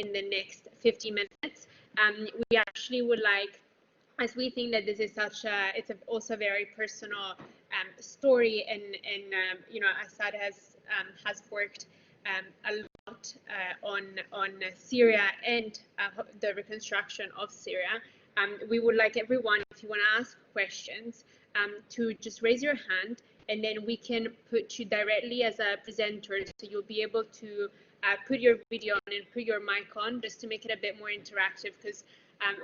in the next 50 minutes. We actually would like, as we think that this is such a, it's also a very personal story, and you know, Asaad has worked a lot on Syria and the reconstruction of Syria. We would like everyone, if you want to ask questions, to just raise your hand, and then we can put you directly as a presenter, so you'll be able to put your video on and put your mic on, just to make it a bit more interactive, because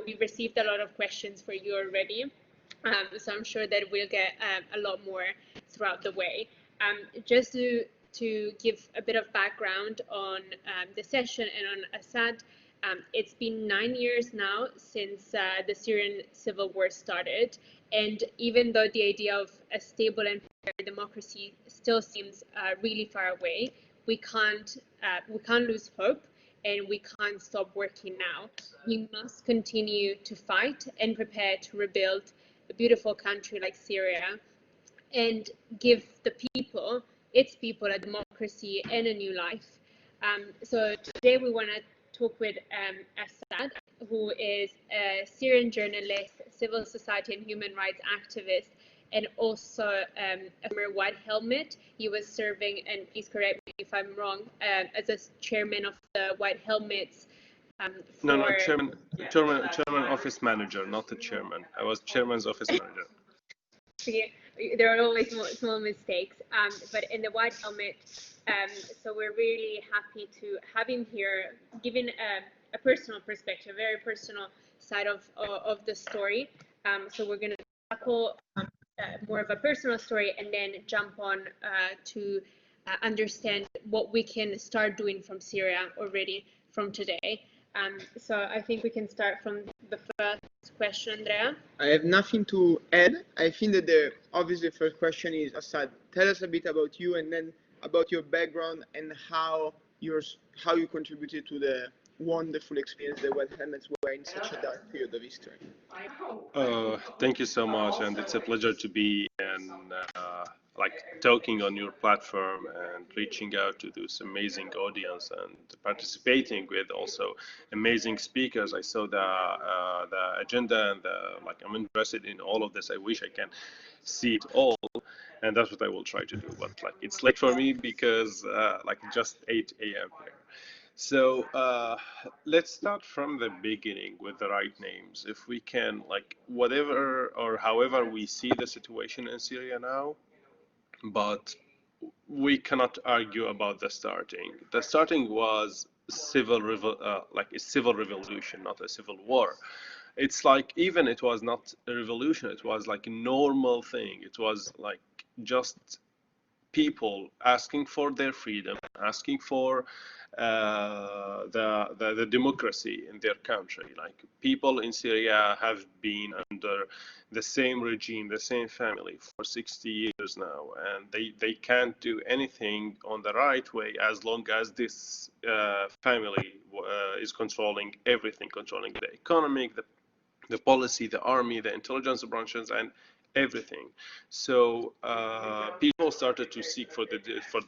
we've received a lot of questions for you already. So I'm sure that we'll get a lot more throughout the way. Just to give a bit of background on the session and on Asaad, it's been 9 years now since the Syrian civil war started, and even though the idea of a stable and fair democracy still seems really far away, we can't lose hope, and we can't stop working now. We must continue to fight and prepare to rebuild a beautiful country like Syria, and give the people, its people, a democracy and a new life. So today we want to talk with Asaad, who is a Syrian journalist, civil society and human rights activist, and also a former White Helmet. He was serving, and please correct me if I'm wrong, as a chairman of the White Helmets. No, chairman office manager, not the chairman. I was chairman's office manager. Yeah, there are always small mistakes, but in the White Helmet, so we're really happy to have him here, giving a personal perspective, a very personal side of the story. So we're going to tackle more of a personal story, and then jump on to understand what we can start doing from Syria already from today. So I think we can start from the first question, Andrea. I have nothing to add. I think that the obviously first question is, Asaad, tell us a bit about you, and then about your background and how you contributed to the wonderful experience the White Helmets were in such a dark period of history. Thank you so much, and it's a pleasure to be in talking on your platform and reaching out to this amazing audience and participating with also amazing speakers. I saw the agenda, and I'm interested in all of this. I wish I can see it all, and that's what I will try to do. But it's late for me because just 8 a.m. here. So let's start from the beginning with the right names. If we can, whatever or however we see the situation in Syria now, but we cannot argue about the starting. The starting was a civil revolution, not a civil war. It's even it was not a revolution, it was a normal thing. It was just people asking for their freedom, asking for the democracy in their country. People in Syria have been under the same regime, the same family for 60 years now, and they can't do anything on the right way as long as this family is controlling everything, controlling the economy, the policy, the army, the intelligence branches, and everything. So people started to seek for the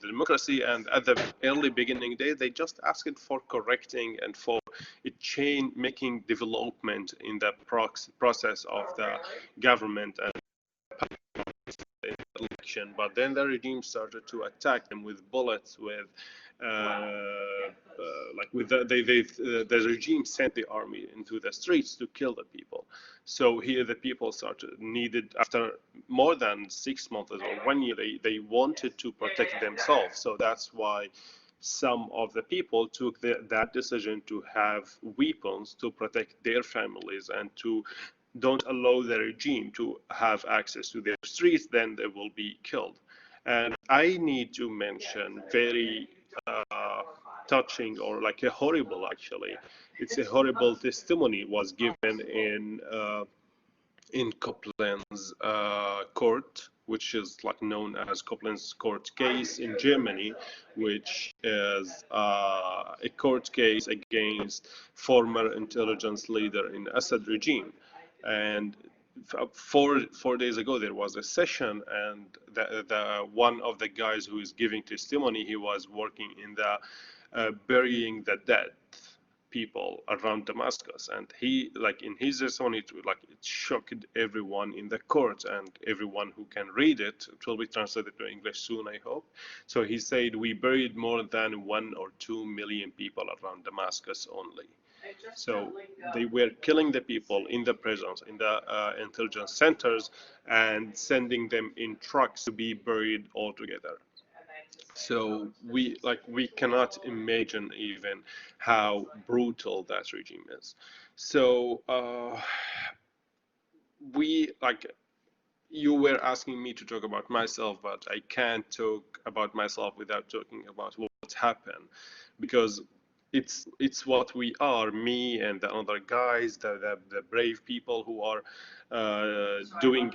democracy, and at the early beginning days, they just asked for correcting and for making development in the process of the government and election. But then the regime started to attack them with bullets, with the regime sent the army into the streets to kill the people. So here the people needed, after more than 6 months or 1 year, they wanted to protect themselves. So that's why some of the people took that decision to have weapons to protect their families and to don't allow the regime to have access to their streets, then they will be killed. And I need to mention very touching, or a horrible, actually. It's a horrible testimony was given in Copland's court, which is known as Copland's court case in Germany, which is a court case against former intelligence leader in Assad regime. And 4 days ago there was a session, and the one of the guys who is giving testimony, he was working in the burying the dead, people around Damascus, and he, like, in his testimony, it shocked everyone in the court and everyone who can read it. It will be translated to English soon, I hope. So he said, we buried more than 1 or 2 million people around Damascus only. So they were killing the people in the prisons, in the intelligence centers, and sending them in trucks to be buried all together. So we cannot imagine even how brutal that regime is. So you were asking me to talk about myself, but I can't talk about myself without talking about what happened, because it's what we are, me and the other guys, the brave people who are doing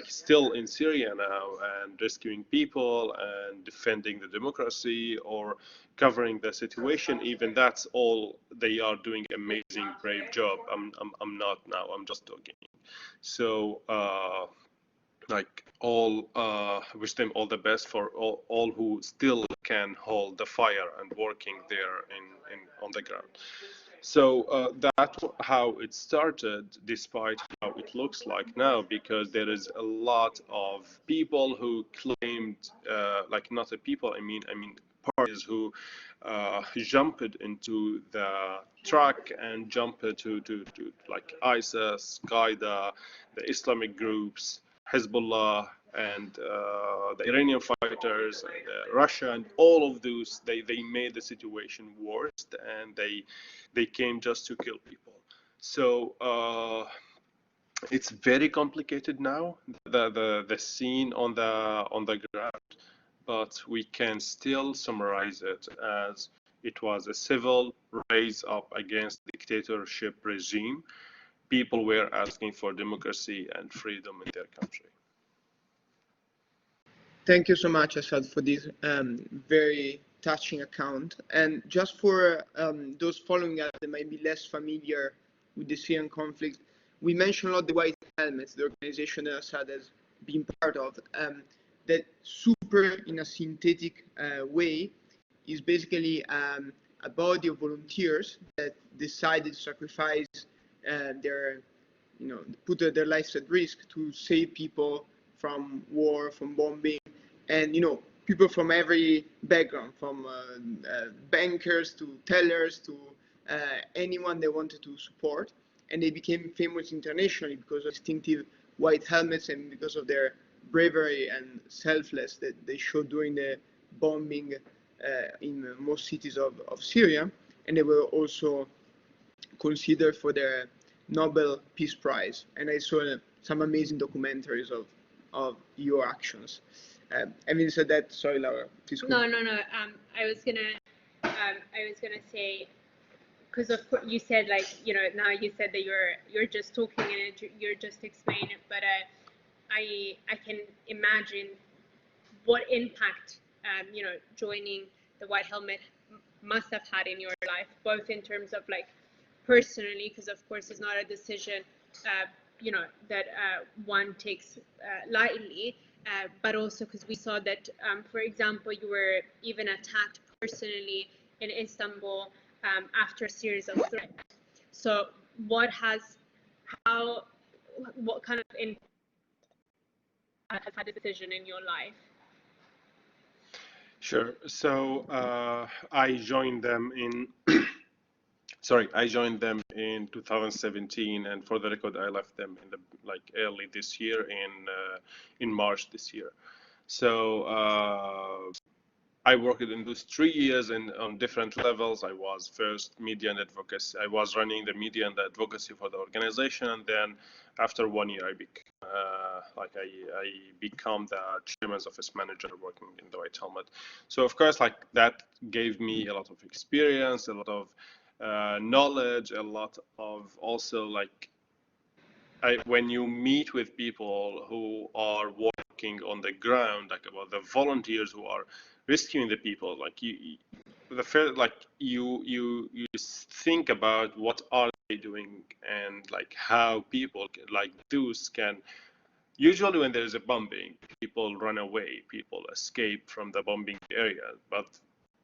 still in Syria now and rescuing people and defending the democracy or covering the situation. Even that's all they are doing. Amazing, brave job. I'm not now. I'm just talking. So. Wish them all the best for all who still can hold the fire and working there on the ground. So that's how it started, despite how it looks like now, because there is a lot of people who claimed, not the people, I mean parties who jumped into the truck and jumped to like ISIS, Qaeda, the Islamic groups, Hezbollah, and the Iranian fighters, and, Russia, and all of those. They made the situation worse, and they came just to kill people. So it's very complicated now, the scene on the ground, but we can still summarize it as it was a civil raise up against dictatorship regime. People were asking for democracy and freedom in their country. Thank you so much, Asaad, for this very touching account. And just for those following us that might be less familiar with the Syrian conflict, we mentioned a lot the White Helmets, the organization that Asaad has been part of. That super, in a synthetic way, is basically a body of volunteers that decided to sacrifice put their lives at risk to save people from war, from bombing, and people from every background, from bankers to tellers to anyone they wanted to support. And they became famous internationally because of distinctive white helmets and because of their bravery and selfless that they showed during the bombing in most cities of Syria. And they were also considered for their Nobel Peace Prize. And I saw some amazing documentaries of your actions. Having said that, sorry, Laura, please go. No. I was gonna say, because of course you said now you said that you're just talking and you're just explaining it, but I can imagine what impact joining the White Helmet must have had in your life, both in terms of personally, because of course it's not a decision that one takes lightly, but also because we saw that, for example, you were even attacked personally in Istanbul after a series of threats. So what kind of impact has had this decision in your life? Sure. So I joined them in I joined them in 2017, and for the record, I left them in early this year, in March this year. So I worked in those 3 years on different levels. I was first media and advocacy. I was running the media and the advocacy for the organization, and then after 1 year, I become the chairman's office manager working in the White Helmet. So of course, that gave me a lot of experience, a lot of knowledge, a lot of also when you meet with people who are working on the ground, about the volunteers who are rescuing the people, you think about what are they doing, and how people like those can. Usually when there's a bombing, people run away, people escape from the bombing area, but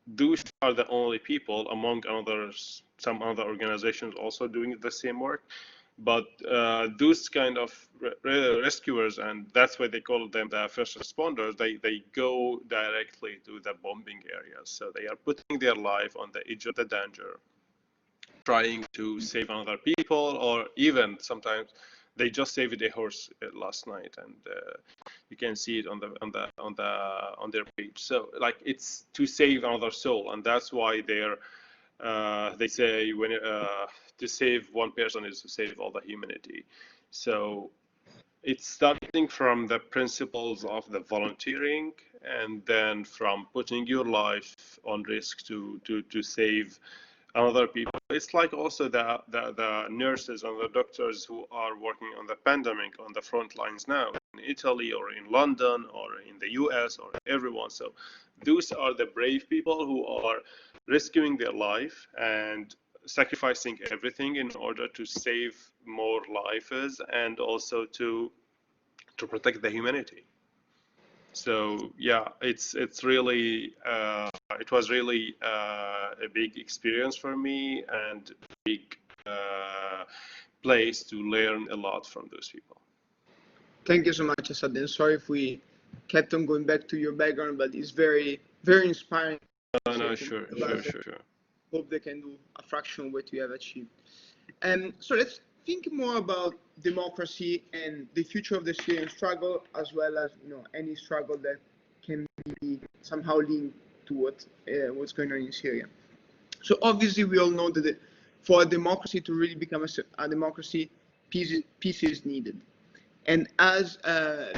those are the only people among others, some other organizations also doing the same work. But those kind of rescuers, and that's why they call them the first responders, they go directly to the bombing areas. So they are putting their life on the edge of the danger, trying to save other people, or even sometimes they just saved a horse last night, and you can see it on their page. So like it's to save another soul, and that's why they say when to save one person is to save all the humanity. So it's starting from the principles of the volunteering, and then from putting your life on risk to save other people. It's like also the nurses and the doctors who are working on the pandemic on the front lines now in Italy or in London or in the US or everyone. So those are the brave people who are risking their life and sacrificing everything in order to save more lives and also to protect the humanity. So yeah, it's really it was really a big experience for me and a big place to learn a lot from those people. Thank you so much, Asaad. And sorry if we kept on going back to your background, but it's very, very inspiring. No, sure. Hope they can do a fraction of what you have achieved. So let's think more about democracy and the future of the Syrian struggle, as well as any struggle that can be somehow linked to what's going on in Syria. So obviously, we all know that for a democracy to really become a democracy, peace is needed. And as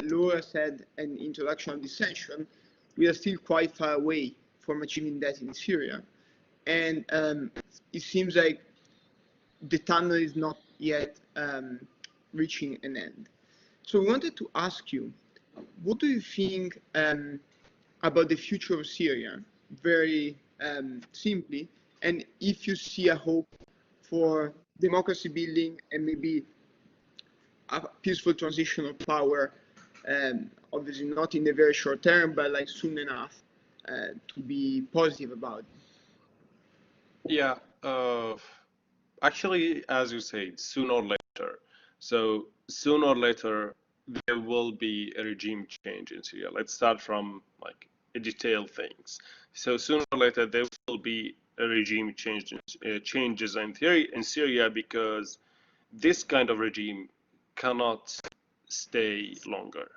Laura said in the introduction of this session, we are still quite far away from achieving that in Syria. And it seems like the tunnel is not yet reaching an end. So we wanted to ask you, what do you think about the future of Syria, very simply, and if you see a hope for democracy building and maybe a peaceful transition of power, obviously not in the very short term, but like soon enough to be positive about it. Yeah, actually, as you said, sooner or later. So sooner or later, there will be a regime change in Syria. Let's start from like detailed things. So sooner or later, there will be a regime change, changes in Syria, because this kind of regime cannot stay longer.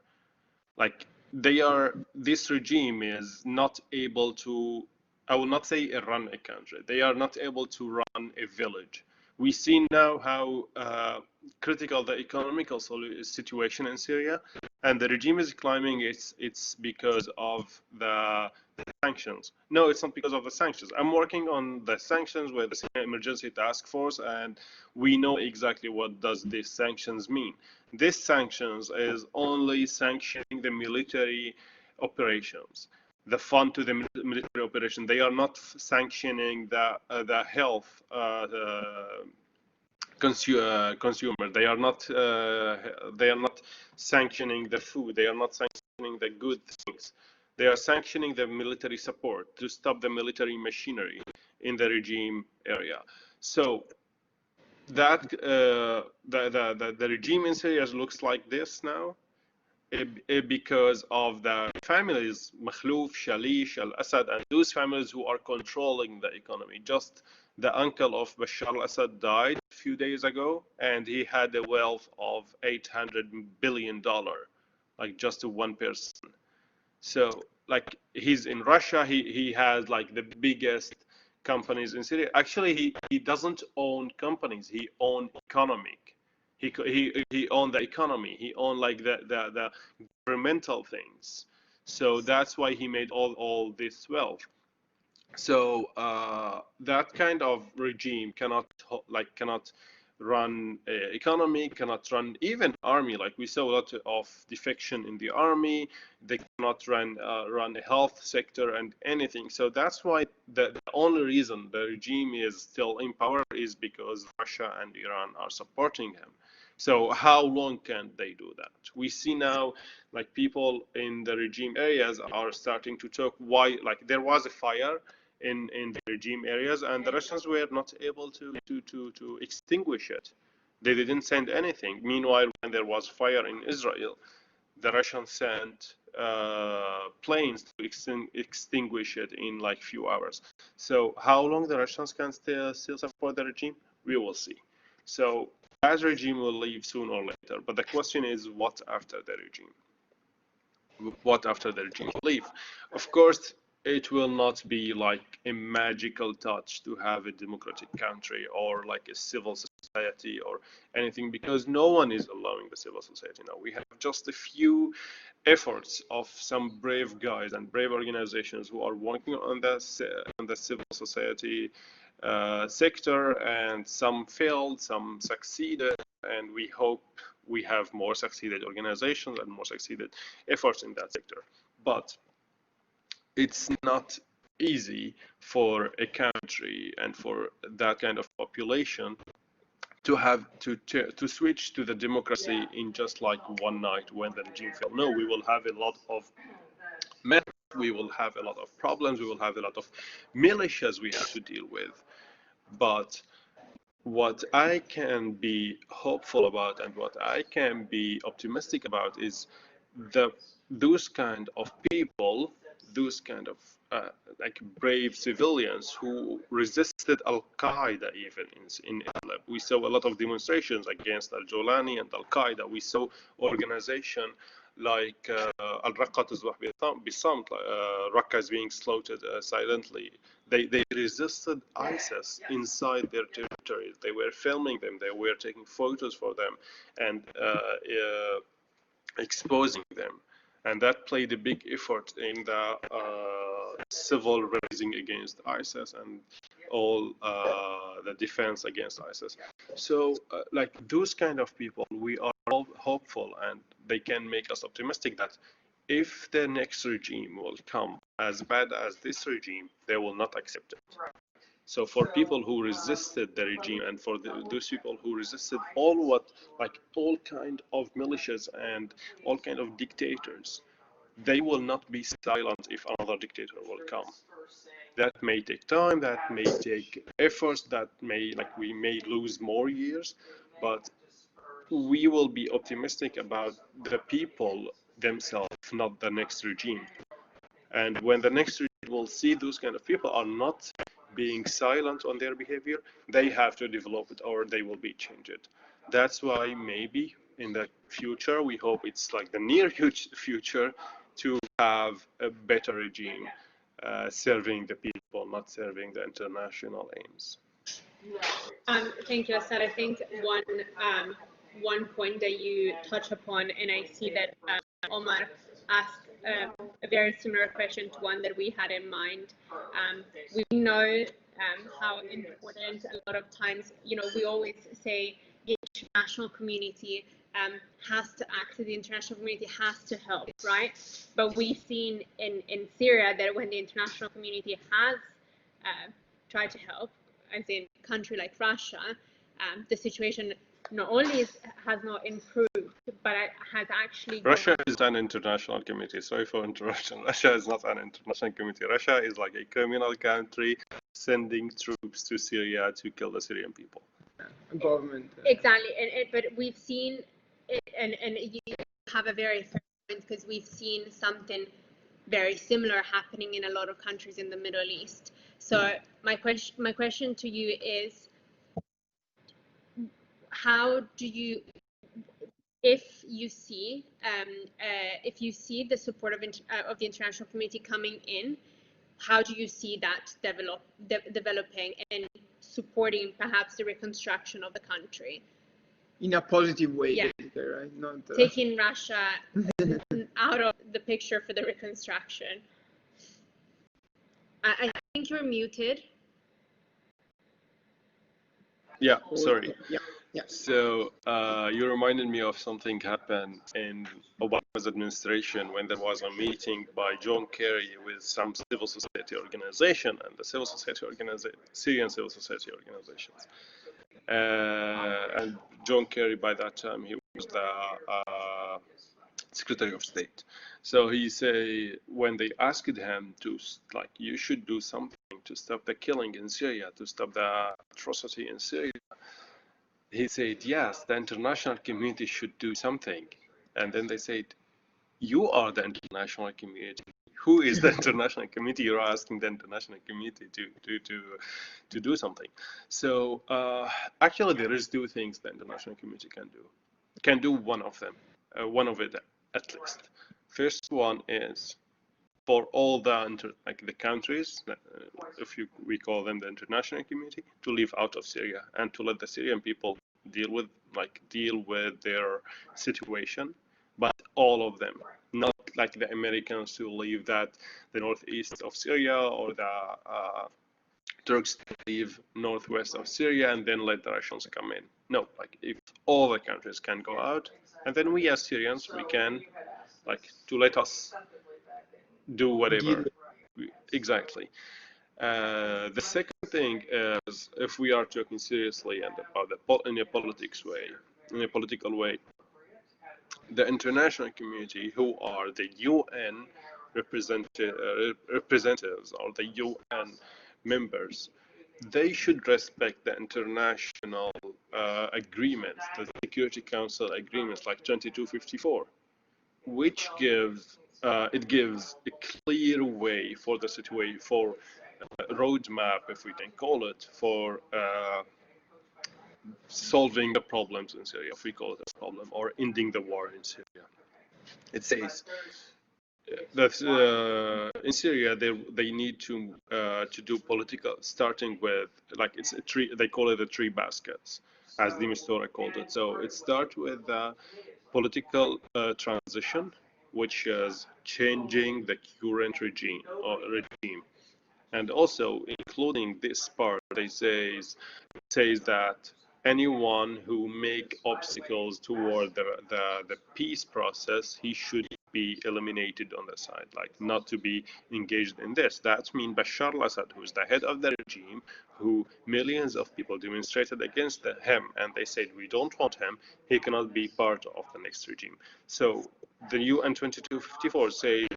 Like this regime is not able to, I will not say run a country. They are not able to run a village. We see now how critical the economical situation in Syria, and the regime is climbing. It's because of the sanctions. No, it's not because of the sanctions. I'm working on the sanctions with the emergency task force, and we know exactly what does these sanctions mean. This sanctions is only sanctioning the military operations, the fund to the military operation. They are not sanctioning the health consumer. They are not sanctioning the food. They are not sanctioning the good things. They are sanctioning the military support to stop the military machinery in the regime area. So that the regime in Syria looks like this now, because of the families, Makhlouf, Shalish, al-Assad, and those families who are controlling the economy. Just the uncle of Bashar al-Assad died a few days ago, and he had a wealth of $800 billion, like just to one person. So like he's in Russia, he has like the biggest companies in Syria. Actually, he doesn't own companies, he owns economic. He owned the economy. He owned like the governmental things. So that's why he made all this wealth. So that kind of regime cannot run economy, cannot run even army. Like we saw a lot of defection in the army. They cannot run a health sector and anything. So that's why the only reason the regime is still in power is because Russia and Iran are supporting him. So how long can they do that? We see now, like people in the regime areas are starting to talk why, like there was a fire in the regime areas, and the Russians were not able to extinguish it. They didn't send anything. Meanwhile, when there was fire in Israel, the Russians sent planes to extinguish it in like few hours. So how long the Russians can still support the regime, we will see. So that regime will leave sooner or later. But the question is, what after the regime? What after the regime will leave? Of course, it will not be like a magical touch to have a democratic country or like a civil society or anything, because no one is allowing the civil society now. We have just a few efforts of some brave guys and brave organizations who are working on the civil society sector, and some failed, some succeeded, and we hope we have more succeeded organizations and more succeeded efforts in that sector. But it's not easy for a country and for that kind of population to have to switch to the democracy in just like one night when the regime fell. No, we will have a lot of mess, we will have a lot of problems, we will have a lot of militias we have to deal with. But what I can be hopeful about and what I can be optimistic about is those kind of people, those kind of like brave civilians who resisted Al-Qaeda even in Idlib. We saw a lot of demonstrations against Al-Jolani and Al-Qaeda. We saw organization like Al-Raqqa Tuzbah Bisamt, Raqqa is being slaughtered silently. They resisted ISIS inside their territories. They were filming them, they were taking photos for them and exposing them. And that played a big effort in the civil rising against ISIS and all the defense against ISIS. So like those kind of people, we are all hopeful, and they can make us optimistic that if the next regime will come as bad as this regime, they will not accept it. So for people who resisted the regime, and for those people who resisted all kind of militias and all kind of dictators, they will not be silent if another dictator will come. That may take time, that may take efforts, that may, like, we may lose more years, but we will be optimistic about the people themselves, not the next regime. And when the next regime will see those kind of people are not being silent on their behavior, they have to develop it or they will be changed. That's why maybe in the future, we hope it's like the near future, to have a better regime serving the people, not serving the international aims. Thank you, Asaad. I think one point that you touch upon, and I see that Omar asked a very similar question to one that we had in mind. We know how important a lot of times, we always say the international community has to act, the international community has to help, right? But we've seen in Syria that when the international community has tried to help, as in a country like Russia, the situation not only has not improved, but it has actually... Russia is an international community. Sorry for interruption. Russia is not an international community. Russia is like a criminal country sending troops to Syria to kill the Syrian people. Government. Exactly, but we've seen it, and you have a very fair point, because we've seen something very similar happening in a lot of countries in the Middle East. So my question to you is, how do you, if you see the support of the international community coming in, how do you see that developing and supporting perhaps the reconstruction of the country? In a positive way, yeah. Basically, right? Not taking Russia out of the picture for the reconstruction. I think you're muted. Yeah, sorry. Yeah. So you reminded me of something happened in Obama's administration when there was a meeting by John Kerry with some civil society organization and the Syrian civil society organizations. And John Kerry, by that time, he was the Secretary of State. So he say, when they asked him to, like, you should do something to stop the killing in Syria, to stop the atrocity in Syria. He said, yes, the international community should do something. And then they said, you are the international community. Who is the international community? You're asking the international community to do something. So actually, there is two things the international community can do. Can do one of them, one of it at least. First one is for all the the countries, if we call them the international community, to leave out of Syria and to let the Syrian people deal with their situation, but all of them, not like the Americans to leave the northeast of Syria, or the Turks to leave northwest of Syria and then let the Russians come in. No, like if all the countries can go out, and then we as Syrians, we can to let us do whatever. Exactly. The second thing is, if we are talking seriously and about in a political way, the international community, who are the UN representatives or the UN members, they should respect the international agreements, the Security Council agreements like 2254, which gives a clear way for the situation, for roadmap, if we can call it, for solving the problems in Syria, if we call it a problem, or ending the war in Syria. It says that in Syria they need to do political, starting with it's a tree. They call it the tree baskets, as the Mistura called it. So it starts with political transition, which is changing the current regime, and also including this part. They says that anyone who make obstacles toward the peace process, he should be eliminated on the side, not to be engaged in this. That means Bashar al-Assad, who is the head of the regime, who millions of people demonstrated against him, and they said, we don't want him, he cannot be part of the next regime. So the UN 2254 say,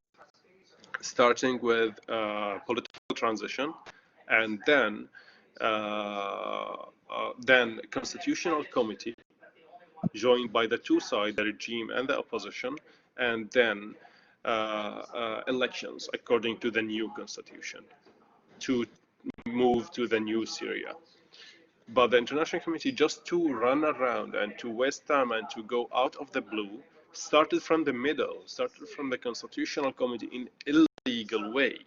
starting with political transition, and then constitutional committee joined by the two sides, the regime and the opposition, and then elections according to the new constitution to move to the new Syria. But the international community, just to run around and to waste time and to go out of the blue, started from the middle, started from the constitutional committee in illegal way.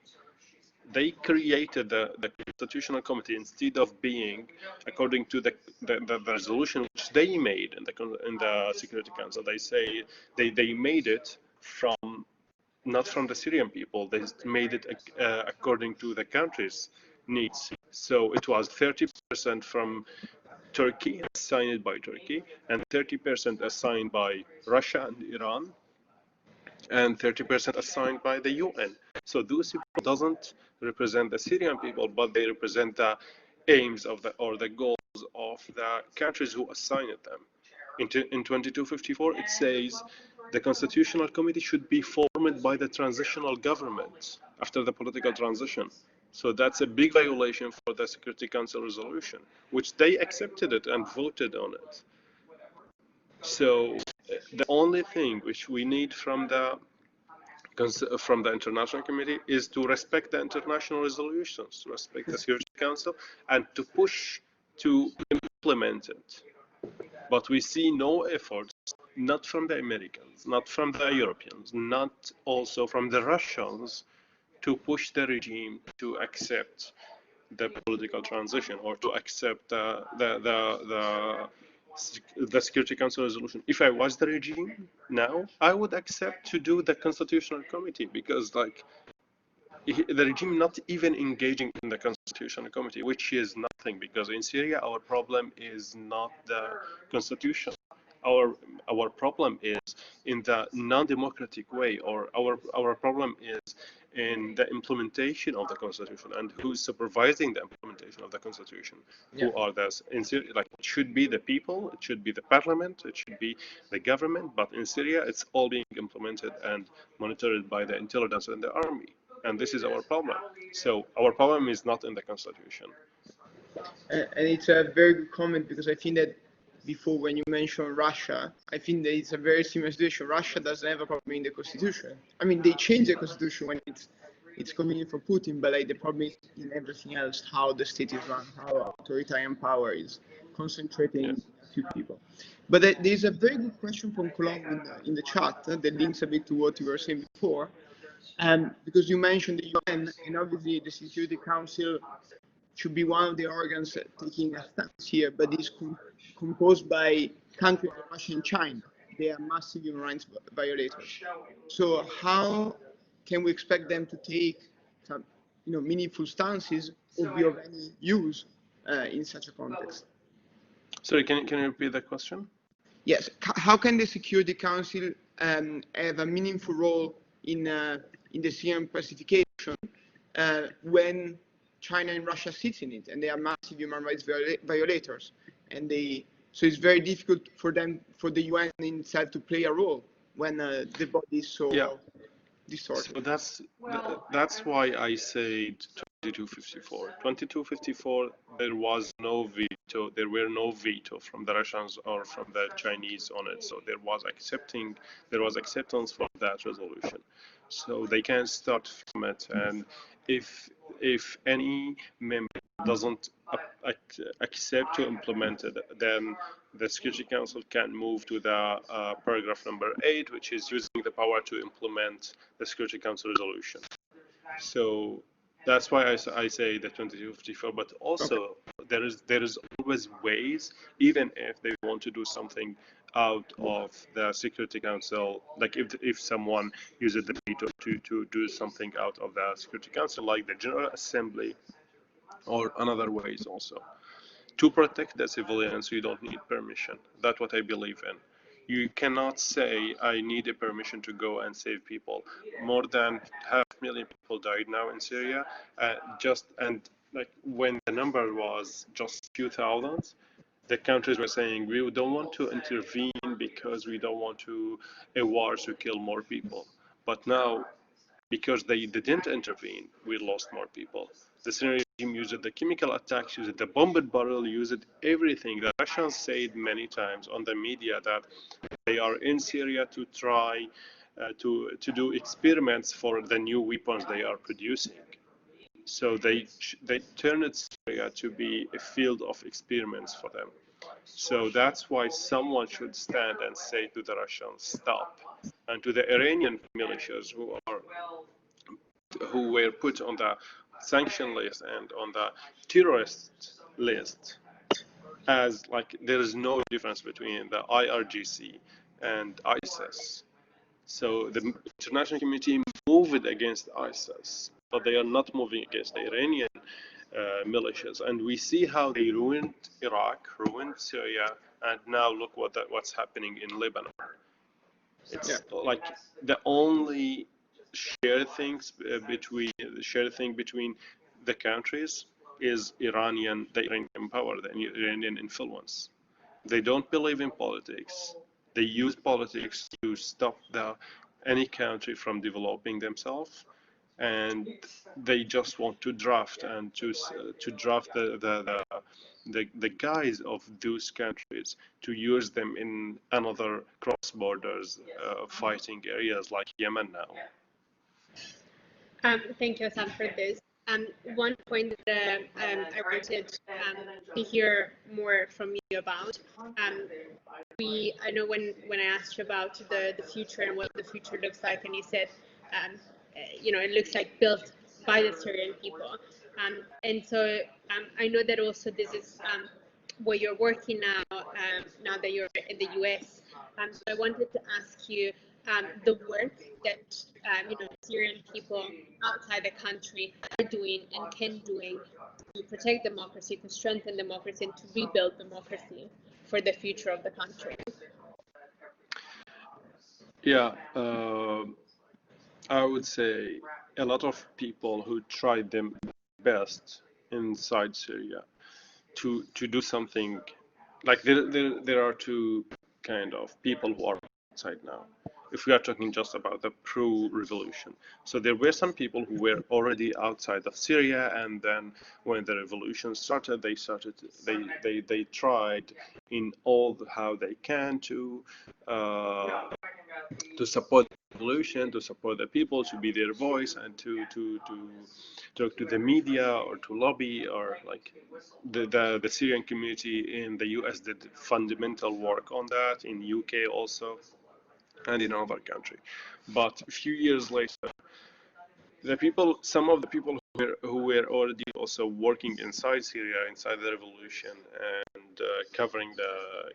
They created the constitutional committee instead of being according to the resolution which they made in the Security Council. They say they made it from, not from the Syrian people. They made it according to the country's needs. So it was 30% from Turkey, assigned by Turkey, and 30% assigned by Russia and Iran, and 30% assigned by the UN. So those people doesn't represent the Syrian people, but they represent the aims of the goals of the countries who assigned them. In 2254, it says the Constitutional Committee should be formed by the transitional government after the political transition. So that's a big violation for the Security Council resolution, which they accepted it and voted on it. So the only thing which we need from the international community is to respect the international resolutions, to respect the Security Council, and to push to implement it. But we see no efforts, not from the Americans, not from the Europeans, not also from the Russians, to push the regime to accept the political transition or to accept the Security Council resolution. If I was the regime now, I would accept to do the Constitutional Committee, because the regime not even engaging in the Constitutional Committee, which is nothing, because in Syria our problem is not the constitution. Our problem is in the non-democratic way, or our problem is in the implementation of the constitution, and who's supervising the implementation of the constitution. Yeah. Who are those in Syria? It should be the people, it should be the parliament, it should be the government, but in Syria it's all being implemented and monitored by the intelligence and the army. and this is our problem. So our problem is not in the constitution. And it's a very good comment, because I think that before, when you mentioned Russia, I think that it's a very similar situation. Russia doesn't have a problem in the constitution. I mean, they change the constitution when it's convenient for Putin, but like the problem is in everything else, how the state is run, how authoritarian power is concentrating in a few people. But there's a very good question from Cologne in the chat that links a bit to what you were saying before. Because you mentioned the UN, and obviously the Security Council should be one of the organs taking a stance here, but it's composed by countries like Russia and China. They are massive human rights violators. So how can we expect them to take some, meaningful stances or be of any use in such a context? Sorry, can you repeat that question? Yes. How can the Security Council have a meaningful role in the Syrian pacification when China and Russia sit in it, and they are massive human rights violators, so it's very difficult for the UN itself to play a role when the body is so distorted. So that's why I said 2254. 2254, there was no veto. There were no veto from the Russians or from the Chinese on it. So there was acceptance for that resolution. So they can start from it, and if any member doesn't accept to implement it, then the Security Council can move to the paragraph number 8, which is using the power to implement the Security Council resolution. So that's why I say the 2254. But also there is always ways, even if they want to do something out of the Security Council, like if someone uses the veto to do something out of the Security Council, like the General Assembly, or another ways also. To protect the civilians, you don't need permission. That's what I believe in. You cannot say, I need a permission to go and save people. More than 500,000 people died now in Syria. Like when the number was just few thousands, the countries were saying, we don't want to intervene because we don't want a war to kill more people. But now, because they didn't intervene, we lost more people. The Syrian regime used the chemical attacks, used the bombed barrel, used everything. The Russians said many times on the media that they are in Syria to try to do experiments for the new weapons they are producing. So they turned Syria to be a field of experiments for them. So that's why someone should stand and say to the Russians, stop. And to the Iranian militias who were put on the sanction list and on the terrorist list, as like there is no difference between the IRGC and ISIS. So the international community moved against ISIS, but they are not moving against the Iranian militias. And we see how they ruined Iraq, ruined Syria, and now look what's happening in Lebanon. It's like the only shared thing between the countries is the Iranian power, the Iranian influence. They don't believe in politics. They use politics to stop any country from developing themselves, and they just want to draft and to draft the guys of those countries to use them in another cross borders fighting areas like Yemen now. Thank you, Asaad, for this. One point that I wanted to hear more from you about. I know when I asked you about the future and what the future looks like, and you said, it looks like built by the Syrian people. And so I know that also this is where you're working now, now that you're in the US. So I wanted to ask you the work that Syrian people outside the country are doing and can doing to protect democracy, to strengthen democracy, and to rebuild democracy for the future of the country. Yeah, I would say a lot of people who tried their best inside Syria to do something. Like there are two kind of people who are outside now. if we are talking just about the pro-revolution. So there were some people who were already outside of Syria, and then when the revolution started, they tried in all how they can to support the revolution, to support the people, to be their voice, and to talk to the media or to lobby, or like the Syrian community in the US did fundamental work on that, in UK also, and in other country. But a few years later, some of the people who were already also working inside Syria, inside the revolution, and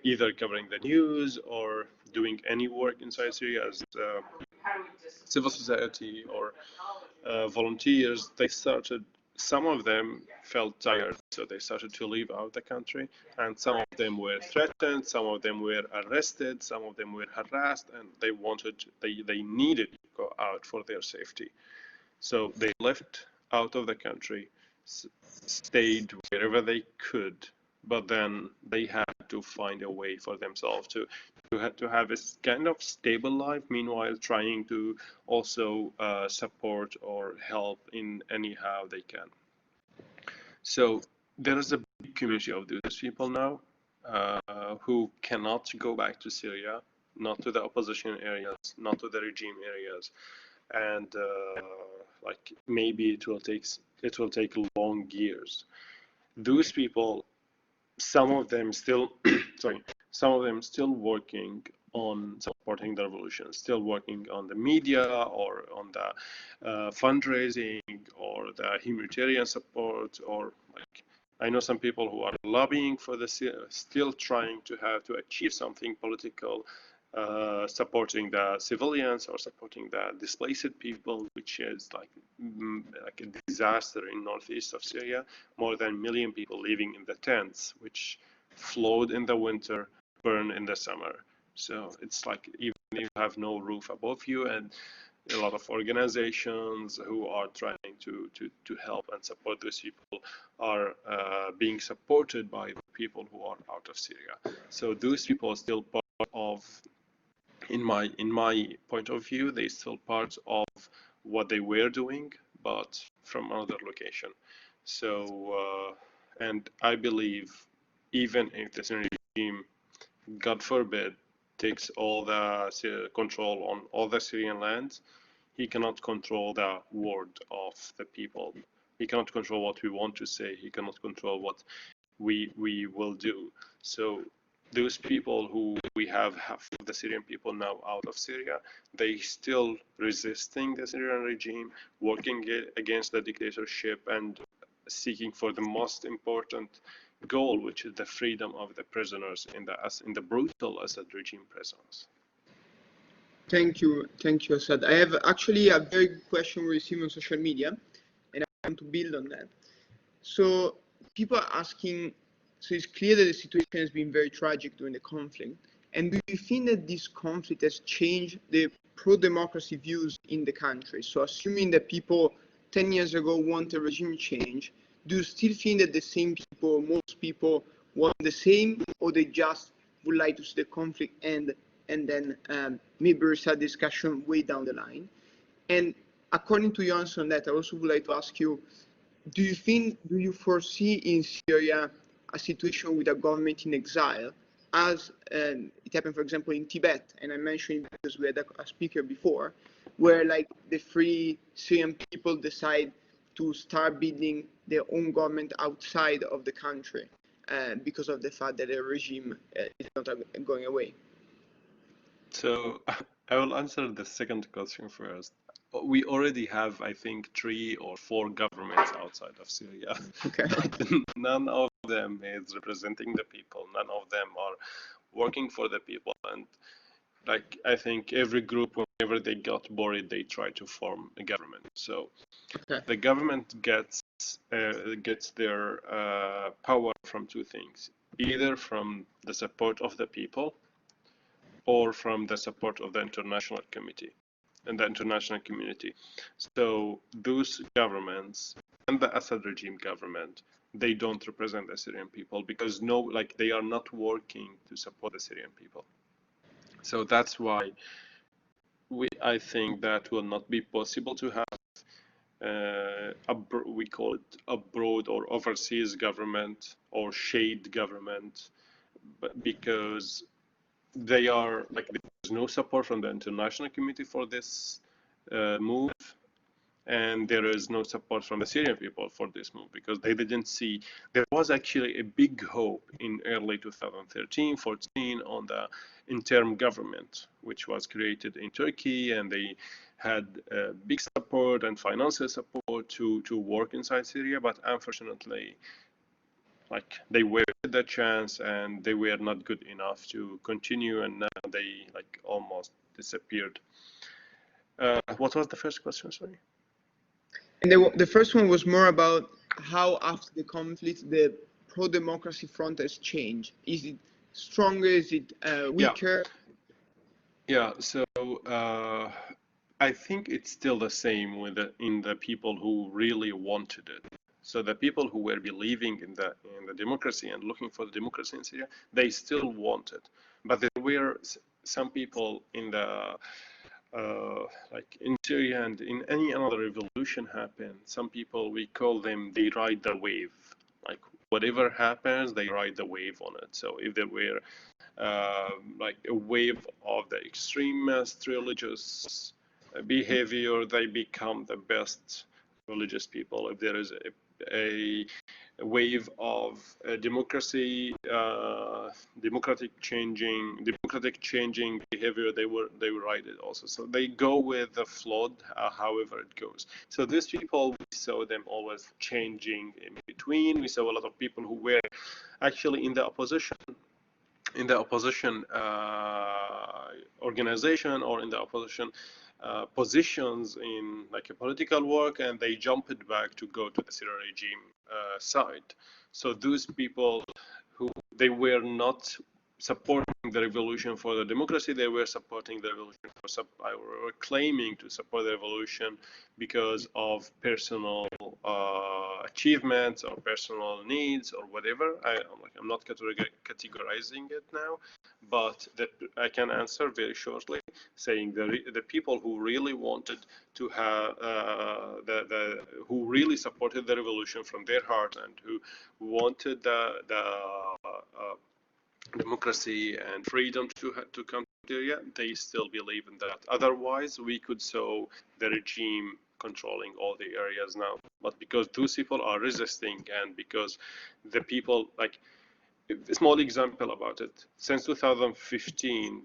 either covering the news or doing any work inside Syria as civil society or volunteers, some of them felt tired, so they started to leave out the country, and some of them were threatened, some of them were arrested, some of them were harassed, and they needed to go out for their safety. So they left out of the country, stayed wherever they could, but then they had to find a way for themselves to have a kind of stable life, meanwhile trying to also support or help in any how they can. So there is a big community of those people now who cannot go back to Syria, not to the opposition areas, not to the regime areas, and like maybe it will take long years. Those people, some of them still working on supporting the revolution, still working on the media or on the fundraising or the humanitarian support, or like I know some people who are lobbying for still trying to achieve something political, supporting the civilians or supporting the displaced people, which is like a disaster in northeast of Syria. More than 1 million people living in the tents, which flood in the winter, burn in the summer. So it's like even if you have no roof above you, and a lot of organizations who are trying to help and support those people are being supported by the people who are out of Syria. So those people are still part of, in my point of view, they still part of what they were doing, but from another location. So and I believe even if the Syrian regime, God forbid, takes all the control on all the Syrian lands, he cannot control the word of the people. He cannot control what we want to say. He cannot control what we will do. So those people who we have half of the Syrian people now out of Syria, they still resisting the Syrian regime, working against the dictatorship, and seeking for the most important goal, which is the freedom of the prisoners in the brutal Assad regime prisons. Thank you, Asaad. I have actually a very good question we received on social media, and I want to build on that. So people are asking, so it's clear that the situation has been very tragic during the conflict. And do you think that this conflict has changed the pro-democracy views in the country? So assuming that people 10 years ago want a regime change, do you still think that the same people, most people, want the same, or they just would like to see the conflict end and then maybe restart a discussion way down the line? And according to your answer on that, I also would like to ask you, do you foresee in Syria a situation with a government in exile, as it happened, for example, in Tibet? And I mentioned it because we had a speaker before, where like the free Syrian people decide to start building their own government outside of the country because of the fact that the regime is not going away. So I will answer the second question first. We already have, I think, 3 or 4 governments outside of Syria. Okay. But none of them is representing the people. None of them are working for the people. And like I think every group, whenever they got bored, they try to form a government. So Okay. the government gets their power from 2 things: either from the support of the people, or from the support of the international committee and the international community. So those governments and the Assad regime government, they don't represent the Syrian people, because they are not working to support the Syrian people. So that's why I think that will not be possible to have we call it abroad or overseas government or shade government, but because they are like there's no support from the international community for this move, and there is no support from the Syrian people for this move because they didn't see. There was actually a big hope in early 2013, 14 on the interim government, which was created in Turkey, and they had big support and financial support to work inside Syria, but unfortunately, like they wasted their chance and they were not good enough to continue, and now they like almost disappeared. What was the first question? Sorry. And the first one was more about how after the conflict the pro-democracy front has changed. Is it stronger? Is it weaker? Yeah. So I think it's still the same in the people who really wanted it. So the people who were believing in the democracy and looking for the democracy in Syria, they still want it. But there were some people in the like in Syria and in any other revolution happen, some people, we call them, they ride the wave. Like whatever happens, they ride the wave on it. So if there were like a wave of the extremist religious behavior, they become the best religious people. If there is a wave of democracy, democratic changing behavior, they will write it also. So they go with the flood, however it goes. So these people, we saw them always changing in between. We saw a lot of people who were actually in the opposition organization or in the opposition positions in like a political work, and they jumped back to go to the Syrian regime side. So those people who they were not supporting the revolution for the democracy, they were supporting the revolution or claiming to support the revolution because of personal achievements or personal needs or whatever. I'm not categorizing it now, but I can answer very shortly, saying the people who really wanted to have who really supported the revolution from their heart and who wanted the democracy and freedom to come to Syria, they still believe in that. Otherwise, we could saw the regime controlling all the areas now. But because those people are resisting, and because the people, like a small example about it, since 2015,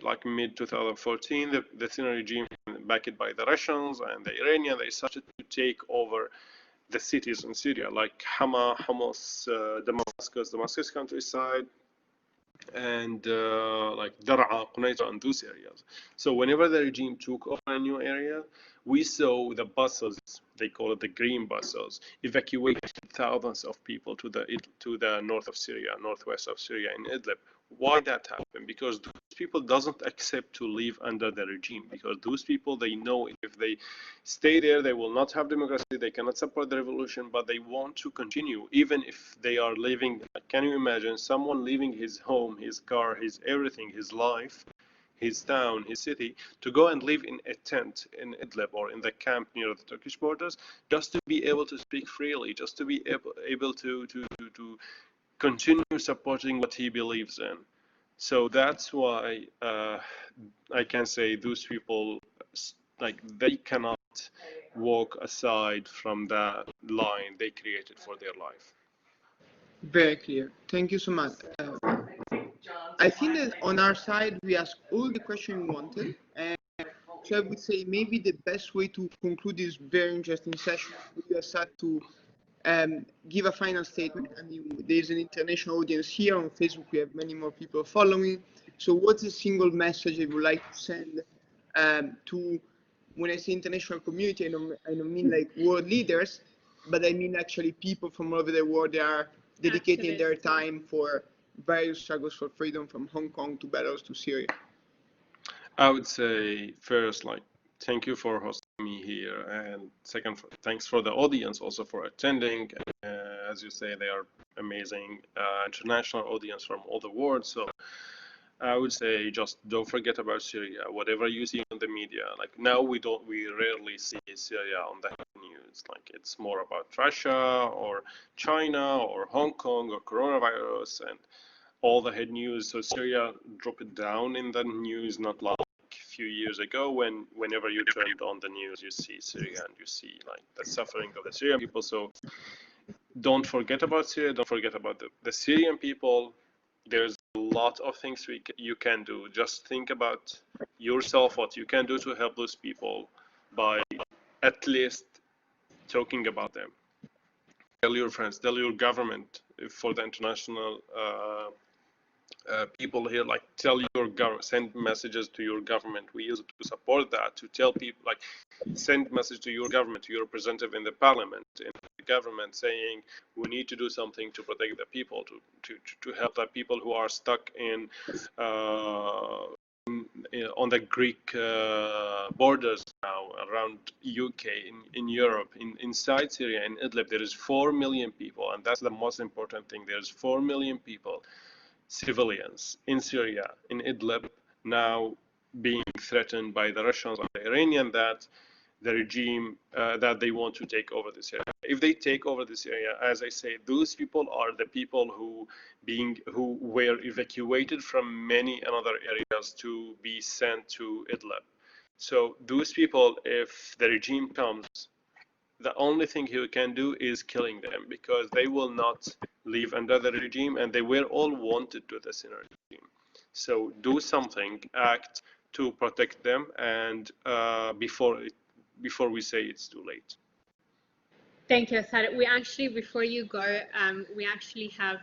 like mid 2014, the Syrian regime, backed by the Russians and the Iranians, they started to take over the cities in Syria, like Hama, Homs, Damascus countryside, and like Dar'a, Quneitra, and those areas. So whenever the regime took over a new area, we saw the buses, they call it the green buses, evacuated thousands of people to the north of Syria, northwest of Syria in Idlib. Why that happened? Because those people doesn't accept to live under the regime, because those people, they know if they stay there, they will not have democracy, they cannot support the revolution, but they want to continue, even if they are living. Can you imagine someone leaving his home, his car, his everything, his life, his town, his city, to go and live in a tent in Idlib or in the camp near the Turkish borders, just to be able to speak freely, just to be able to continue supporting what he believes in. So that's why I can say those people, like, they cannot walk aside from the line they created for their life. Very clear. Thank you so much. I think that on our side, we asked all the questions we wanted. And so I would say maybe the best way to conclude this very interesting session would be Asaad to give a final statement. I mean, there's an international audience here on Facebook. We have many more people following. So what's the single message you would like to send to, when I say international community, I don't mean like world leaders, but I mean actually people from all over the world that are dedicating their time for various struggles for freedom, from Hong Kong to Belarus to Syria? I would say first, like, thank you for hosting me here, and second, thanks for the audience also for attending. As you say, they are amazing international audience from all the world. So I would say just don't forget about Syria. Whatever you see on the media, like now we rarely see Syria on the news. Like it's more about Russia or China or Hong Kong or coronavirus and all the head news. So Syria dropped down in the news not like a few years ago when whenever you turned on the news, you see Syria and you see like the suffering of the Syrian people. So don't forget about Syria. Don't forget about the Syrian people. There's a lot of things you can do. Just think about yourself, what you can do to help those people by at least talking about them. Tell your friends, tell your government for the international people here, like tell your government, send messages to your government. We use it to support that, to tell people, like send message to your government, to your representative in the parliament, in the government, saying we need to do something to protect the people, to help the people who are stuck on the Greek borders now around UK, in Europe, inside Syria, in Idlib. There is 4 million people, and that's the most important thing. There's 4 million people, civilians in Syria, in Idlib, now being threatened by the Russians and the Iranians that the regime that they want to take over this area. If they take over this area, as I say, those people are the people who were evacuated from many other areas to be sent to Idlib. So those people, if the regime comes, the only thing he can do is killing them, because they will not live under the regime, and they were all wanted to the Syrian regime. So do something, act to protect them, and before we say it's too late. Thank you, Asaad. We actually, before you go, we actually have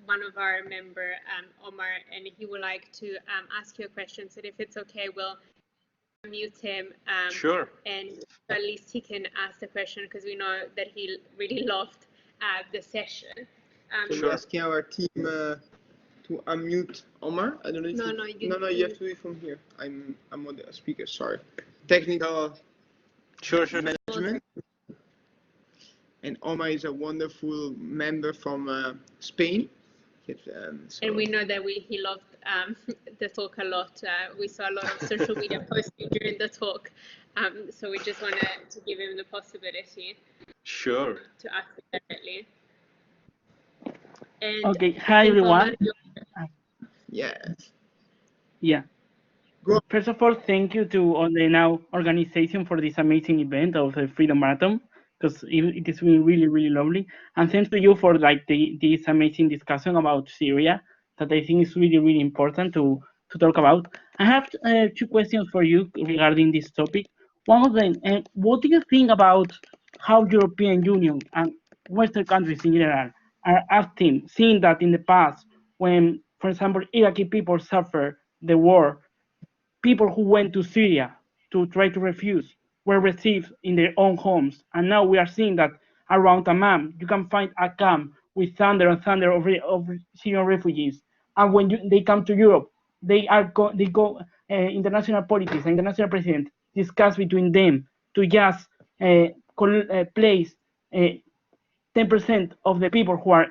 one of our member, Omar, and he would like to ask you a question. So if it's okay, we'll mute him. Sure. And at least he can ask the question, because we know that he really loved the session. So we're asking our team to unmute Omar. I don't know if no, you have to do it from here. I'm on the speaker. Sorry. Technical. Sure. Management. And Omar is a wonderful member from Spain. And we know that he loved the talk a lot. We saw a lot of social media posting during the talk. So we just wanted to give him the possibility. Sure. To ask it directly. And okay, hi everyone. Yes. Yeah. First of all, thank you to all the now organization for this amazing event of the Freedom Marathon, because it is really, really lovely. And thanks to you for like this amazing discussion about Syria that I think is really, really important to talk about. I have two questions for you regarding this topic. One of them, what do you think about how European Union and Western countries in general are acting, seeing that in the past, when, for example, Iraqi people suffer the war, people who went to Syria to try to refuse were received in their own homes, and now we are seeing that around Amman you can find a camp with thunder and thunder of Syrian refugees, and when they come to Europe, they go international politics, international president discuss between them to just place 10% of the people who are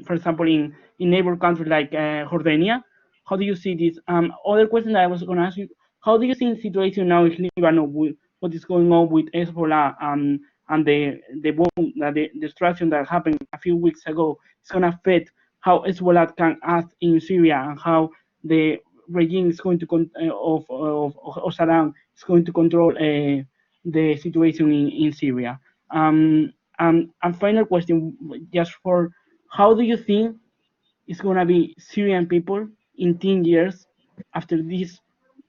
for example, in neighbor countries like Jordania. How do you see this? Other question that I was going to ask you: how do you see the situation now in Lebanon with what is going on with Hezbollah and the bomb, the destruction that happened a few weeks ago? It's going to affect how Hezbollah can act in Syria, and how the regime is going to of Saddam is going to control the situation in Syria. And final question, just for, how do you think it's going to be Syrian people in 10 years after this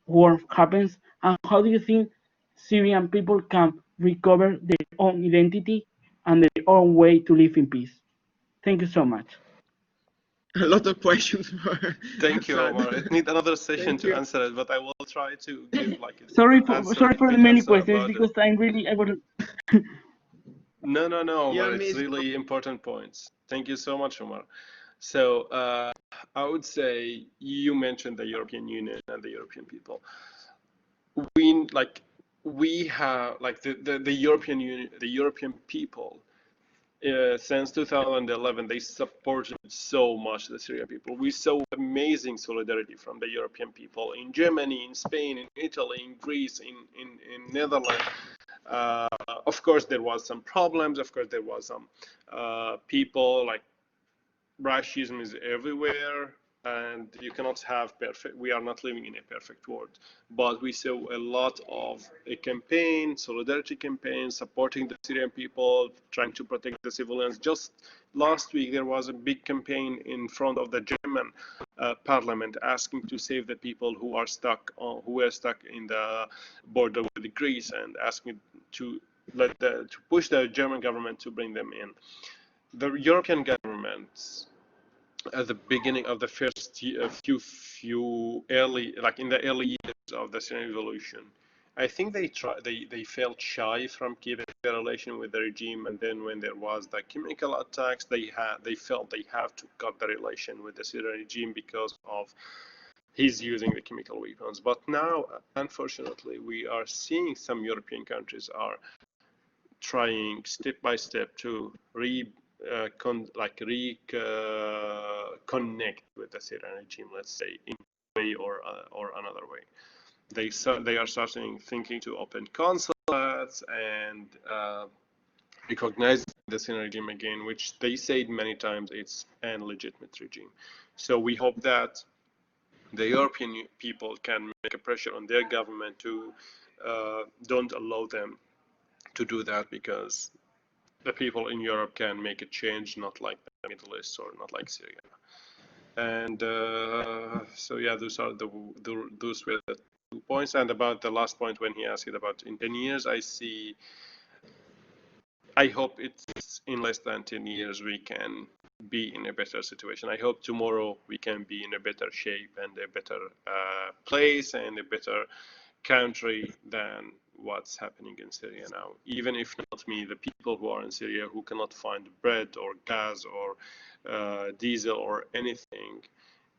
war happens? And how do you think Syrian people can recover their own identity and their own way to live in peace? Thank you so much. A lot of questions. Thank you, Omar. I need another session to answer it, but I will try to give like sorry for the many questions, because I was. No, Omar. It's really important points. Thank you so much, Omar. So I would say you mentioned the European Union and the European people. We have like the European Union, the European people since 2011, they supported so much the Syrian people. We saw amazing solidarity from the European people in Germany, in Spain, in Italy, in Greece, in Netherlands. Of course, there was some problems. Of course, there was some people like racism is everywhere, and you cannot have perfect. We are not living in a perfect world, but we saw a lot of a campaign, solidarity campaign, supporting the Syrian people, trying to protect the civilians. Just last week, there was a big campaign in front of the German parliament, asking to save the people who are stuck, who were stuck in the border with Greece, and asking to to push the German government to bring them in. The European governments, at the beginning of the first few early, like in the early years of the Syrian revolution, I think they felt shy from keeping the relation with the regime, and then when there was the chemical attacks, they felt they have to cut the relation with the Syrian regime because of he's using the chemical weapons. But now, unfortunately, we are seeing some European countries are trying step by step to reconnect with the Syrian regime, let's say, in a way or another way. They are starting thinking to open consulates and recognize the Syrian regime again, which they said many times it's an legitimate regime. So we hope that the European people can make a pressure on their government to don't allow them to do that, because the people in Europe can make a change, not like the Middle East or not like Syria. And so yeah, those were the 2 points. And about the last point, when he asked it about in 10 years, I hope it's in less than 10 years we can be in a better situation. I hope tomorrow we can be in a better shape and a better place and a better country than what's happening in Syria now. Even if not me, the people who are in Syria who cannot find bread or gas or diesel or anything,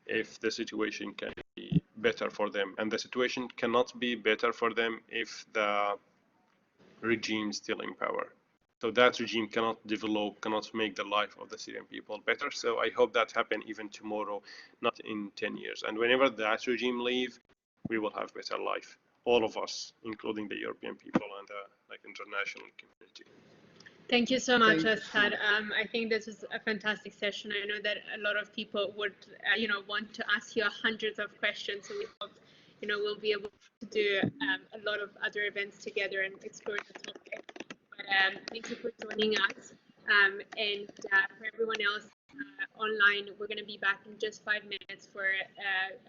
if the situation can be better for them. And the situation cannot be better for them if the regime is still in power. So that regime cannot develop, cannot make the life of the Syrian people better. So I hope that happen even tomorrow, not in 10 years. And whenever that regime leave, we will have better life. All of us, including the European people and the international community. Thank you so much, Asaad. I think this is a fantastic session. I know that a lot of people would, want to ask you hundreds of questions. So we hope, we'll be able to do a lot of other events together and explore the topic. But thank you for joining us. And for everyone else online, we're going to be back in just 5 minutes for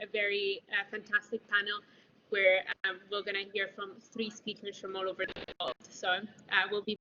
a very fantastic panel where we're going to hear from 3 speakers from all over the world. So we'll be